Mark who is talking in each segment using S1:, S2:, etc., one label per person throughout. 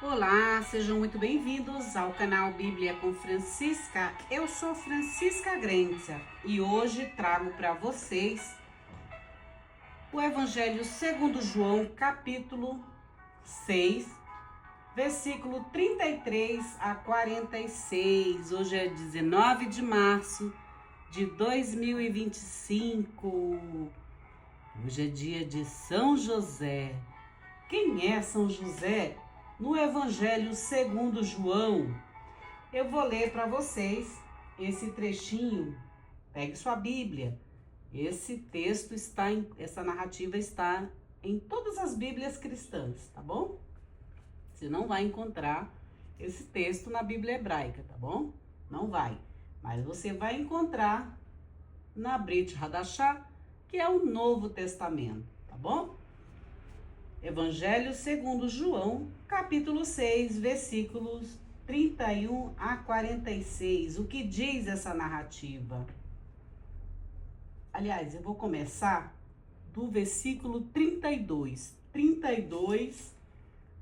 S1: Olá, sejam muito bem-vindos ao canal Bíblia com Francisca. Eu sou Francisca Grentia e hoje trago para vocês o Evangelho segundo João, capítulo 6, versículo 33 a 46. Hoje é 19 de março de 2025. Hoje é dia de São José. Quem é São José? No Evangelho segundo João, eu vou ler para vocês esse trechinho. Pegue sua Bíblia. Essa narrativa está em todas as Bíblias cristãs, tá bom? Você não vai encontrar esse texto na Bíblia hebraica, tá bom? Não vai. Mas você vai encontrar na Brit Hadashah, que é o Novo Testamento, tá bom? Evangelho segundo João, capítulo 6, versículos 31 a 46. O que diz essa narrativa? Aliás, eu vou começar do versículo 32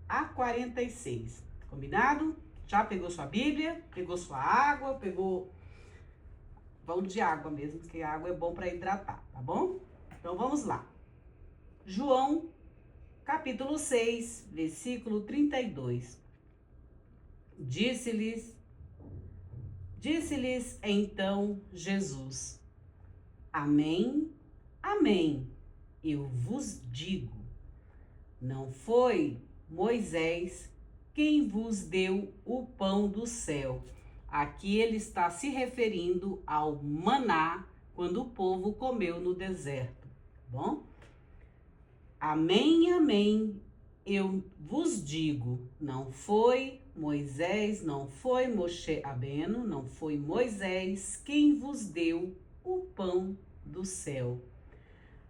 S1: a 46. Combinado? Já pegou sua Bíblia? Pegou sua água? Pegou... Vamos de água mesmo, porque a água é bom para hidratar, tá bom? Então vamos lá. João capítulo 6, versículo 32. Disse-lhes então Jesus: Amém, amém, eu vos digo, não foi Moisés quem vos deu o pão do céu. Aqui ele está se referindo ao maná, quando o povo comeu no deserto, tá bom? Amém, amém, eu vos digo, não foi Moisés, não foi Moshe Rabbeinu, não foi Moisés quem vos deu o pão do céu,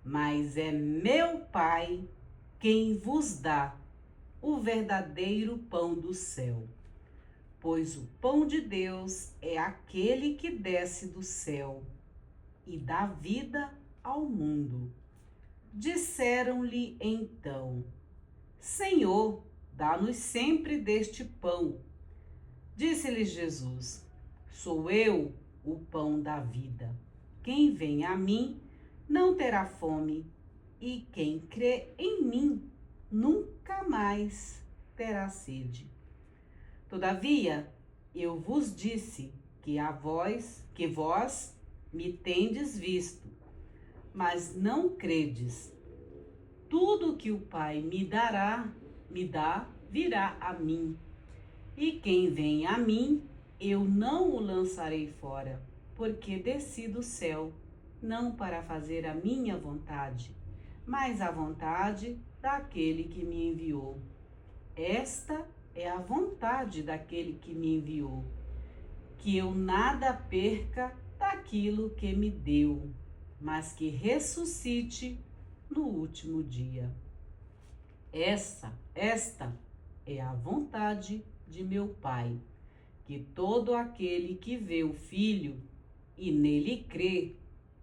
S1: mas é meu Pai quem vos dá o verdadeiro pão do céu. Pois o pão de Deus é aquele que desce do céu e dá vida ao mundo. Disseram-lhe então: Senhor, dá-nos sempre deste pão. Disse-lhe Jesus: Sou eu o pão da vida. Quem vem a mim não terá fome, e quem crê em mim nunca mais terá sede. Todavia, eu vos disse que vós me tendes visto, mas não credes. Tudo que o Pai me dá, virá a mim. E quem vem a mim, eu não o lançarei fora, porque desci do céu, não para fazer a minha vontade, mas a vontade daquele que me enviou. Esta é a vontade daquele que me enviou, que eu nada perca daquilo que me deu, mas que ressuscite no último dia. Esta é a vontade de meu Pai, que todo aquele que vê o Filho e nele crê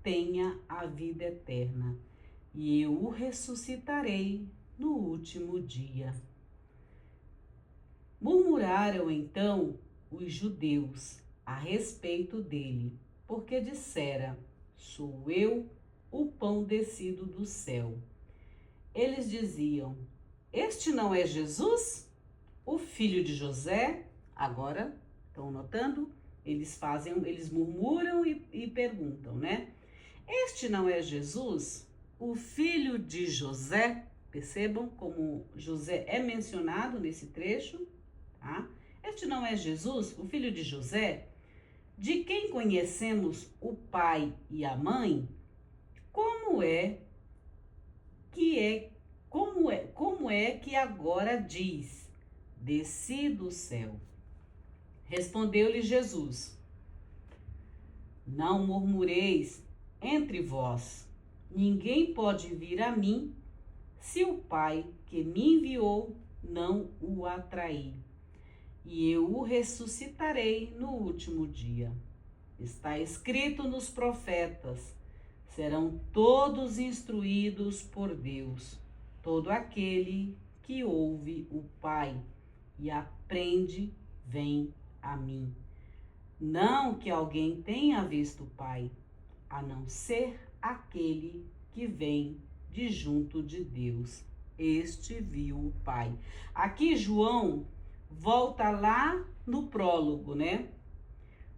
S1: tenha a vida eterna, e eu o ressuscitarei no último dia. Murmuraram então os judeus a respeito dele, porque dissera: Sou eu o pão descido do céu. Eles diziam: Este não é Jesus, o filho de José? Agora, estão notando? Eles murmuram e perguntam, né? Este não é Jesus, o filho de José? Percebam como José é mencionado nesse trecho, tá? Este não é Jesus, o filho de José, de quem conhecemos o pai e a mãe? Como é que agora diz: desci do céu? Respondeu-lhe Jesus: Não murmureis entre vós. Ninguém pode vir a mim se o Pai que me enviou não o atrair. E eu o ressuscitarei no último dia. Está escrito nos profetas: serão todos instruídos por Deus, todo aquele que ouve o Pai e aprende, vem a mim. Não que alguém tenha visto o Pai, a não ser aquele que vem de junto de Deus. Este viu o Pai. Aqui João volta lá no prólogo, né?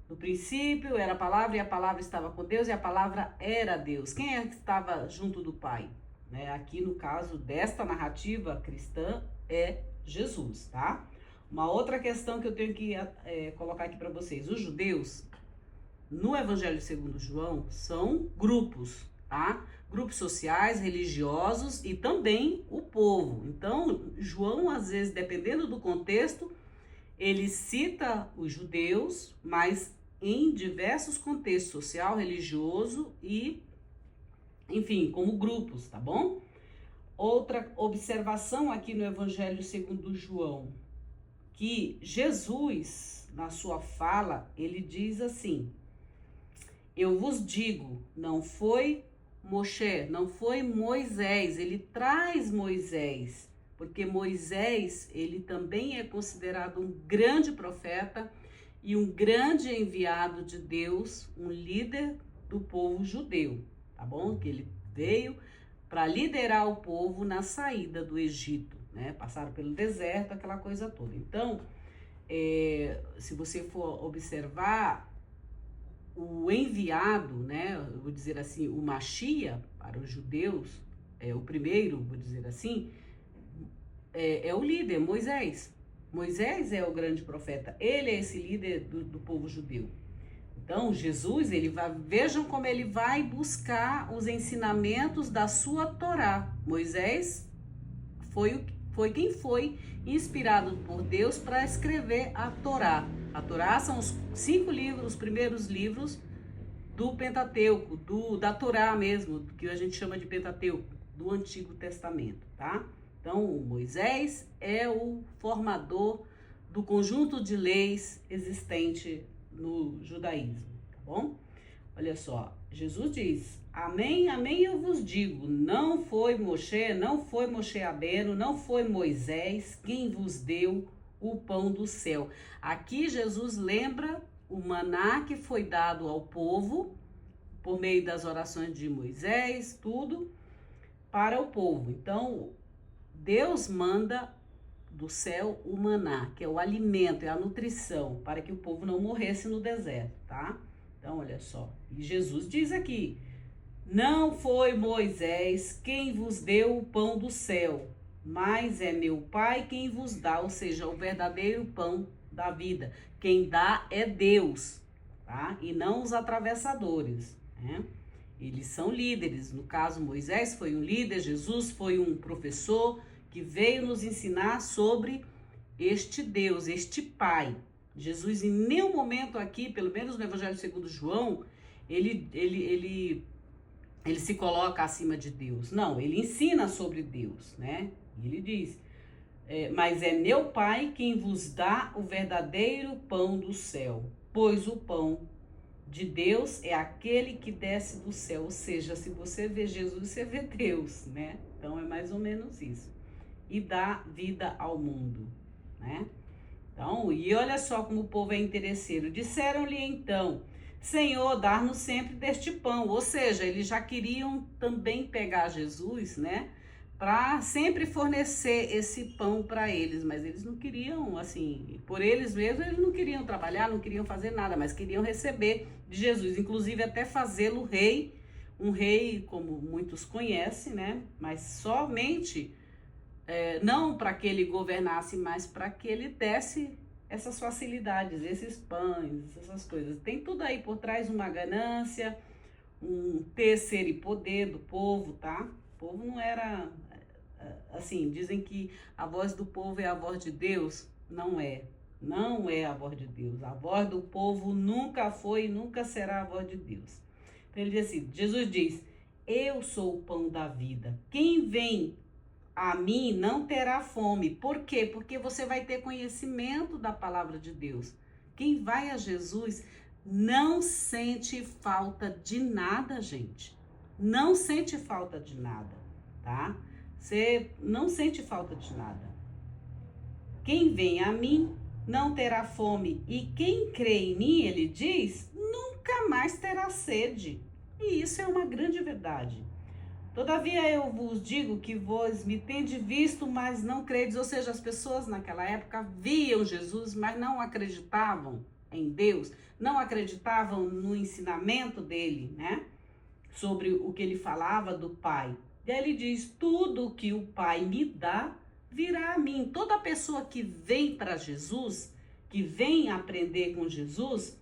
S1: No princípio era a palavra e a palavra estava com Deus e a palavra era Deus. Quem é que estava junto do Pai? Né? Aqui no caso desta narrativa cristã é Jesus, tá? Uma outra questão que eu tenho que colocar aqui para vocês. Os judeus, no Evangelho segundo João, são grupos, tá? Grupos sociais, religiosos e também o povo. Então, João, às vezes, dependendo do contexto, ele cita os judeus, mas em diversos contextos, social, religioso e, enfim, como grupos, tá bom? Outra observação aqui no Evangelho segundo João, que Jesus, na sua fala, ele diz assim: eu vos digo, não foi Moshe, não foi Moisés, ele traz Moisés, porque Moisés, ele também é considerado um grande profeta e um grande enviado de Deus, um líder do povo judeu, tá bom? Que ele veio para liderar o povo na saída do Egito, né? Passaram pelo deserto, aquela coisa toda. Então, se você for observar, o enviado, né, eu vou dizer assim, o Machia para os judeus, o primeiro, vou dizer assim, é o líder, Moisés. Moisés é o grande profeta, ele é esse líder do povo judeu. Então, Jesus, vejam como ele vai buscar os ensinamentos da sua Torá. Moisés foi quem foi inspirado por Deus para escrever a Torá. A Torá são os 5 livros, os primeiros livros do Pentateuco, da Torá mesmo, que a gente chama de Pentateuco, do Antigo Testamento, tá? Então, Moisés é o formador do conjunto de leis existente no judaísmo, tá bom? Olha só, Jesus diz: amém, amém, eu vos digo, não foi Moshe Rabbeinu, não foi Moisés quem vos deu o pão do céu. Aqui Jesus lembra o maná que foi dado ao povo por meio das orações de Moisés, tudo para o povo. Então, Deus manda do céu o maná, que é o alimento, é a nutrição, para que o povo não morresse no deserto, tá? Então, olha só, e Jesus diz aqui: não foi Moisés quem vos deu o pão do céu, mas é meu Pai quem vos dá, ou seja, o verdadeiro pão da vida. Quem dá é Deus, tá? E não os atravessadores, né? Eles são líderes. No caso, Moisés foi um líder, Jesus foi um professor que veio nos ensinar sobre este Deus, este Pai. Jesus, em nenhum momento aqui, pelo menos no Evangelho segundo João, ele se coloca acima de Deus. Não, ele ensina sobre Deus, né? Ele diz: mas é meu Pai quem vos dá o verdadeiro pão do céu, pois o pão de Deus é aquele que desce do céu. Ou seja, se você vê Jesus, você vê Deus, né? Então é mais ou menos isso. E dá vida ao mundo, né? Então, e olha só como o povo é interesseiro. Disseram-lhe então: Senhor, dar-nos sempre deste pão. Ou seja, eles já queriam também pegar Jesus, né? Para sempre fornecer esse pão para eles, mas eles não queriam, assim, por eles mesmos, eles não queriam trabalhar, não queriam fazer nada, mas queriam receber de Jesus, inclusive até fazê-lo rei, um rei como muitos conhecem, né? Mas somente, não para que ele governasse, mas para que ele desse essas facilidades, esses pães, essas coisas. Tem tudo aí por trás, uma ganância, um ter, ser e poder do povo, tá? O povo não era, assim, dizem que a voz do povo é a voz de Deus. Não é a voz de Deus. A voz do povo nunca foi e nunca será a voz de Deus. Então ele diz assim, Jesus diz: eu sou o pão da vida. Quem vem a mim não terá fome. Por quê? Porque você vai ter conhecimento da palavra de Deus. Quem vai a Jesus não sente falta de nada, gente. Não sente falta de nada, tá? Você não sente falta de nada. Quem vem a mim não terá fome, e quem crê em mim, ele diz, nunca mais terá sede. E isso é uma grande verdade. Todavia eu vos digo que vós me tendes visto, mas não credes. Ou seja, as pessoas naquela época viam Jesus, mas não acreditavam em Deus, não acreditavam no ensinamento dele, né? Sobre o que ele falava do Pai. E aí ele diz, tudo que o Pai me dá, virá a mim. Toda pessoa que vem para Jesus, que vem aprender com Jesus,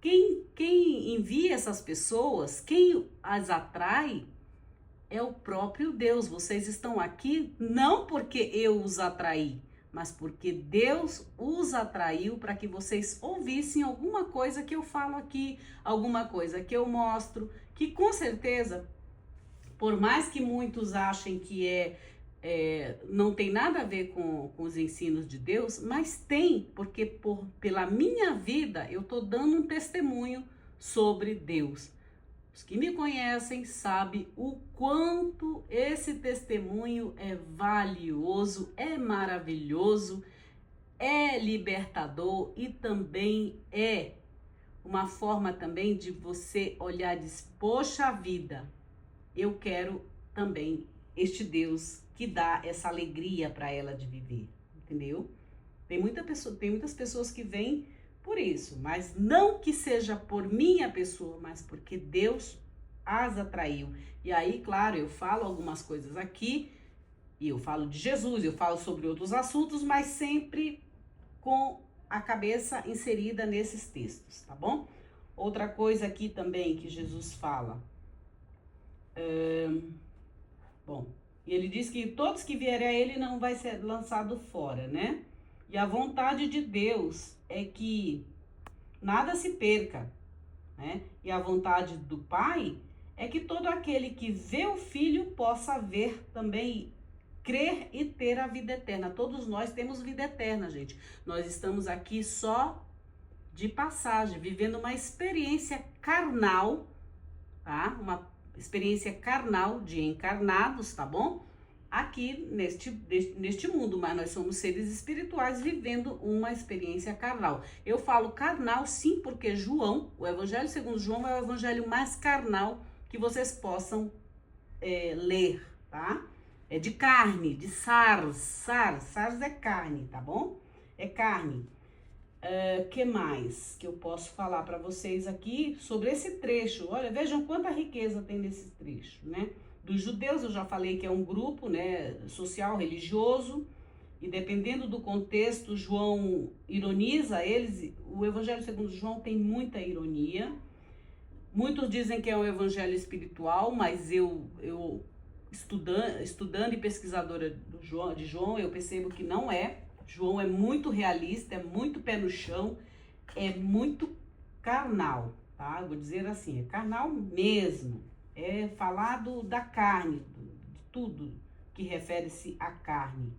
S1: quem envia essas pessoas, quem as atrai, é o próprio Deus. Vocês estão aqui não porque eu os atraí, mas porque Deus os atraiu para que vocês ouvissem alguma coisa que eu falo aqui, alguma coisa que eu mostro, que com certeza, por mais que muitos achem que não tem nada a ver com os ensinos de Deus, mas tem, porque pela minha vida eu estou dando um testemunho sobre Deus. Os que me conhecem sabem o quanto esse testemunho é valioso, é maravilhoso, é libertador e também é uma forma também de você olhar e dizer, poxa vida, eu quero também este Deus que dá essa alegria para ela de viver, entendeu? Tem muitas pessoas que vêm por isso, mas não que seja por minha pessoa, mas porque Deus as atraiu. E aí, claro, eu falo algumas coisas aqui, e eu falo de Jesus, eu falo sobre outros assuntos, mas sempre com a cabeça inserida nesses textos, tá bom? Outra coisa aqui também que Jesus fala, bom, e ele diz que todos que vierem a ele não vai ser lançado fora, né? E a vontade de Deus é que nada se perca, né? E a vontade do Pai é que todo aquele que vê o Filho possa ver também, crer e ter a vida eterna. Todos nós temos vida eterna, gente. Nós estamos aqui só de passagem, vivendo uma experiência carnal, tá? Uma experiência carnal de encarnados, tá bom? Aqui neste mundo, mas nós somos seres espirituais vivendo uma experiência carnal. Eu falo carnal sim, porque João, o Evangelho segundo João é o evangelho mais carnal que vocês possam ler, tá? É de carne, de sars é carne, tá bom? É carne. Que mais que eu posso falar para vocês aqui sobre esse trecho? Olha, vejam quanta riqueza tem nesse trecho, né? Dos judeus, eu já falei que é um grupo, né, social, religioso, e dependendo do contexto, João ironiza eles. O Evangelho segundo João tem muita ironia. Muitos dizem que é um evangelho espiritual, mas eu estudando e pesquisadora de João, eu percebo que não é. João é muito realista, é muito pé no chão, é muito carnal, tá? Eu vou dizer assim, é carnal mesmo. É falado da carne, de tudo que refere-se à carne.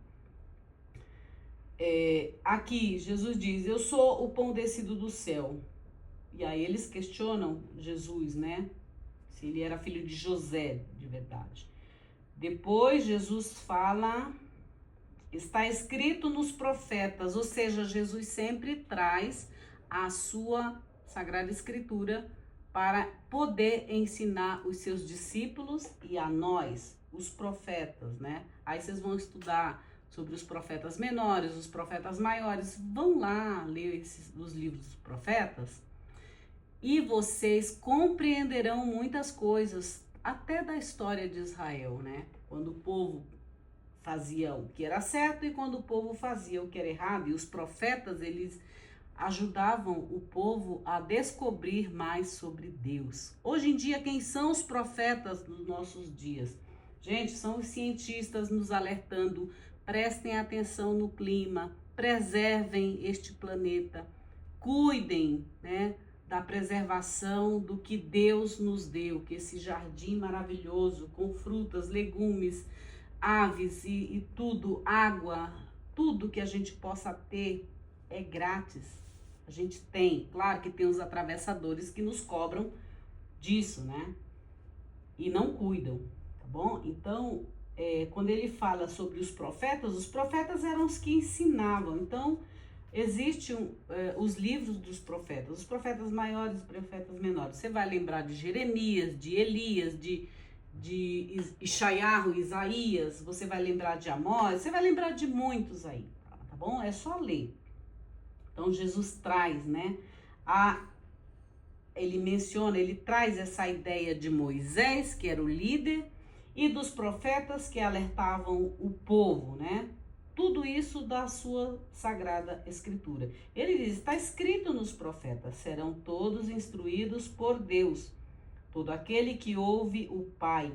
S1: Aqui, Jesus diz, eu sou o pão descido do céu. E aí eles questionam Jesus, né? Se ele era filho de José, de verdade. Depois Jesus fala, está escrito nos profetas, ou seja, Jesus sempre traz a sua Sagrada Escritura para poder ensinar os seus discípulos e a nós, os profetas, né? Aí vocês vão estudar sobre os profetas menores, os profetas maiores, vão lá ler os livros dos profetas e vocês compreenderão muitas coisas, até da história de Israel, né? Quando o povo fazia o que era certo e quando o povo fazia o que era errado, e os profetas, eles ajudavam o povo a descobrir mais sobre Deus. Hoje em dia, quem são os profetas dos nossos dias? Gente, são os cientistas nos alertando, prestem atenção no clima, preservem este planeta, cuidem, né, da preservação do que Deus nos deu, que esse jardim maravilhoso, com frutas, legumes, aves e tudo, água, tudo que a gente possa ter é grátis. A gente tem, claro que tem os atravessadores que nos cobram disso, né? E não cuidam, tá bom? Então, quando ele fala sobre os profetas eram os que ensinavam. Então, existem os livros dos profetas, os profetas maiores e os profetas menores. Você vai lembrar de Jeremias, de Elias, de Ishaiahu, Isaías, você vai lembrar de Amós, você vai lembrar de muitos aí, tá bom? É só ler. Então, Jesus traz, né, ele traz essa ideia de Moisés, que era o líder, e dos profetas que alertavam o povo, né? Tudo isso da sua sagrada escritura. Ele diz, está escrito nos profetas, serão todos instruídos por Deus. Todo aquele que ouve o Pai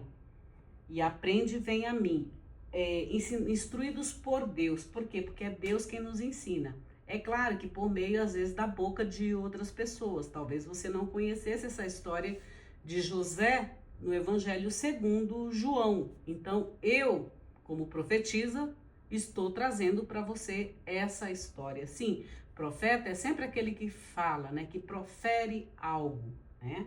S1: e aprende vem a mim. Instruídos por Deus. Por quê? Porque é Deus quem nos ensina. É claro que por meio, às vezes, da boca de outras pessoas. Talvez você não conhecesse essa história de José no Evangelho segundo João. Então, eu, como profetisa, estou trazendo para você essa história. Sim, profeta é sempre aquele que fala, né? Que profere algo, né?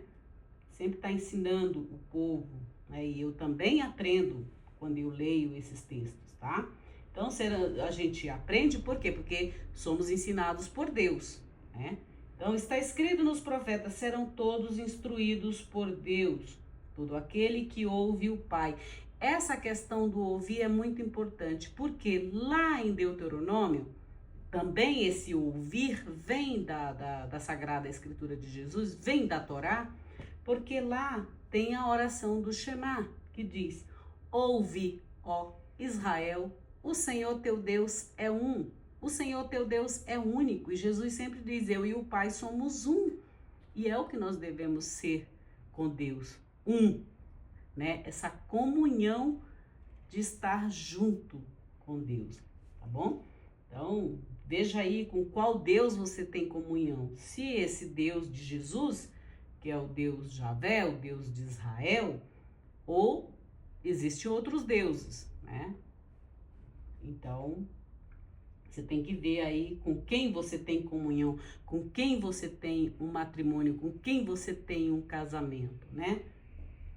S1: Sempre está ensinando o povo, né? E eu também aprendo quando eu leio esses textos, tá? Então, a gente aprende por quê? Porque somos ensinados por Deus, né? Então, está escrito nos profetas, serão todos instruídos por Deus, todo aquele que ouve o Pai. Essa questão do ouvir é muito importante, porque lá em Deuteronômio, também esse ouvir vem da Sagrada Escritura de Jesus, vem da Torá, porque lá tem a oração do Shema, que diz, ouve, ó Israel, o Senhor teu Deus é um, o Senhor teu Deus é único, e Jesus sempre diz, eu e o Pai somos um, e é o que nós devemos ser com Deus, um, né? Essa comunhão de estar junto com Deus, tá bom? Então, veja aí com qual Deus você tem comunhão. Se esse Deus de Jesus, que é o Deus Javé, o Deus de Israel, ou existem outros deuses, né? Então, você tem que ver aí com quem você tem comunhão, com quem você tem um matrimônio, com quem você tem um casamento, né?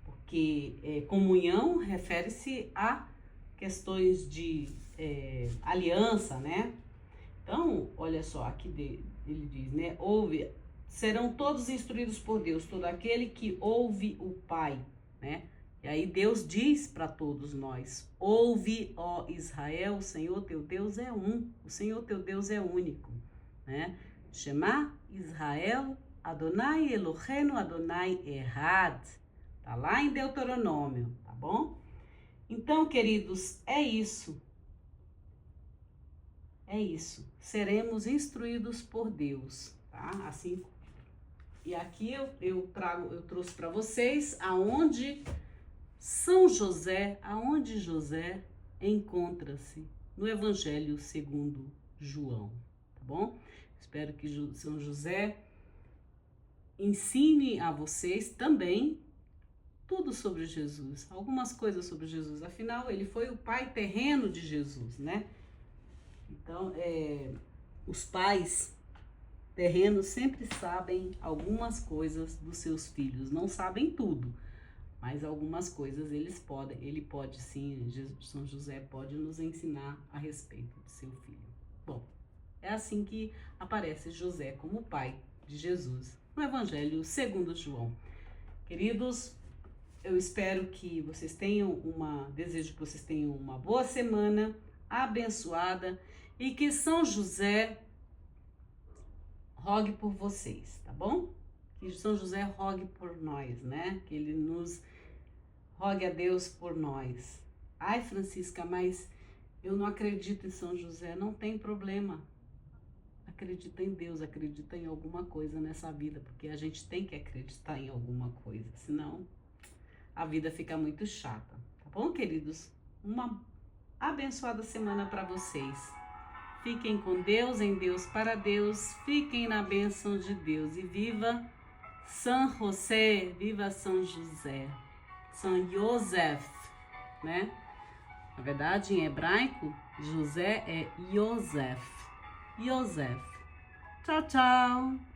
S1: Porque comunhão refere-se a questões de aliança, né? Então, olha só, aqui ele diz, né? Serão todos instruídos por Deus, todo aquele que ouve o Pai, né? E aí Deus diz para todos nós, ouve, ó Israel, o Senhor teu Deus é um, o Senhor teu Deus é único, né? Shema Israel, Adonai Eloheinu, Adonai Echad. Tá lá em Deuteronômio, tá bom? Então, queridos, é isso. É isso. Seremos instruídos por Deus, tá? Assim. E aqui eu trouxe para vocês aonde José encontra-se no Evangelho segundo João, tá bom? Espero que São José ensine a vocês também tudo sobre Jesus, algumas coisas sobre Jesus. Afinal, ele foi o pai terreno de Jesus, né? Então, os pais terrenos sempre sabem algumas coisas dos seus filhos. Não sabem tudo, mas algumas coisas ele pode sim, São José pode nos ensinar a respeito de seu filho. Bom, é assim que aparece José como pai de Jesus no Evangelho segundo João. Queridos, eu espero que vocês desejo que vocês tenham uma boa semana, abençoada, e que São José rogue por vocês, tá bom? Que São José rogue por nós, né? Que ele nos rogue a Deus por nós. Ai, Francisca, mas eu não acredito em São José. Não tem problema. Acredita em Deus, acredita em alguma coisa nessa vida, porque a gente tem que acreditar em alguma coisa, senão a vida fica muito chata, tá bom, queridos? Uma abençoada semana para vocês. Fiquem com Deus, em Deus, para Deus. Fiquem na bênção de Deus. E viva São José, viva São José. São Joseph, né? Na verdade, em hebraico, José é Yosef. Yosef. Tchau, tchau.